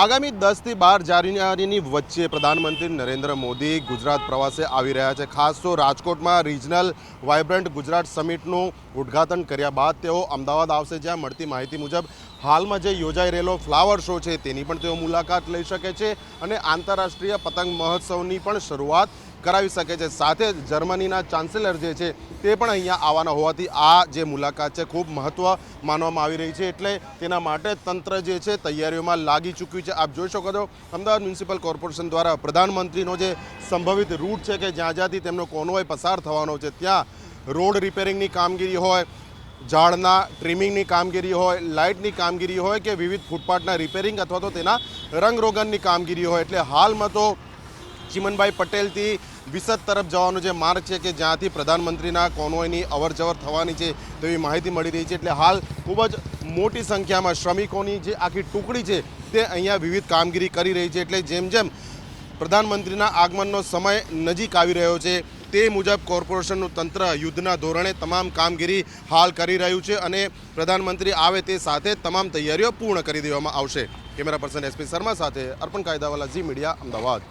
આગામી 10 થી 12 જાન્યુઆરીની વચ્ચે પ્રધાનમંત્રી નરેન્દ્ર મોદી ગુજરાત પ્રવાસે આવી રહ્યા છે। ખાસ તો રાજકોટમાં રિજનલ વાઇબ્રન્ટ ગુજરાત સમિટનું ઉદ્ઘાટન કર્યા બાદ તેઓ અમદાવાદ આવશે, જ્યાં મળતી માહિતી મુજબ હાલમાં જે યોજાઈ રહેલો ફ્લાવર શો છે તેની પણ તેઓ મુલાકાત લઈ શકે છે અને આંતરરાષ્ટ્રીય પતંગ મહોત્સવની પણ શરૂઆત કરાવી શકે છે। સાથે જ જર્મનીના ચાન્સેલર જે છે તે પણ અહીંયા આવવાના હોવાથી આ જે મુલાકાત છે ખૂબ મહત્વ માનવામાં આવી રહી છે, એટલે તેના માટે તંત્ર જે છે તૈયારીઓમાં લાગી ચૂક્યું છે। આપ જોઈ શકો છો અમદાવાદ મ્યુનિસિપલ કોર્પોરેશન દ્વારા પ્રધાનમંત્રીનો જે સંભવિત રૂટ છે કે જ્યાં જ્યાંથી તેમનો કોન્વોય પસાર થવાનો છે ત્યાં રોડ રિપેરિંગની કામગીરી હોય, ઝાડના ટ્રીમિંગની કામગીરી હોય, લાઇટની કામગીરી હોય કે વિવિધ ફૂટપાથના રિપેરિંગ અથવા તો તેના રંગરોગનની કામગીરી હોય, એટલે હાલમાં તો ચિમનભાઈ પટેલથી વિસદ તરફ જવાનો જે માર્ગ છે કે જ્યાંથી પ્રધાનમંત્રીના કોન્વોયની અવરજવર થવાની છે તેવી માહિતી મળી રહી છે। એટલે હાલ ખૂબ જ મોટી સંખ્યામાં શ્રમિકોની જે આખી ટુકડી છે તે અહીંયા વિવિધ કામગીરી કરી રહી છે। એટલે જેમ જેમ પ્રધાનમંત્રીના આગમનનો સમય નજીક આવી રહ્યો છે તે મુજબ કોર્પોરેશનનું તંત્ર યુદ્ધના ધોરણે તમામ કામગીરી હાલ કરી રહ્યું છે અને પ્રધાનમંત્રી આવે તે સાથે તમામ તૈયારીઓ પૂર્ણ કરી દેવામાં આવશે। કેમેરા પર્સન SP શર્મા સાથે અર્પણ કાયદાવાલા, ઝી મીડિયા, અમદાવાદ।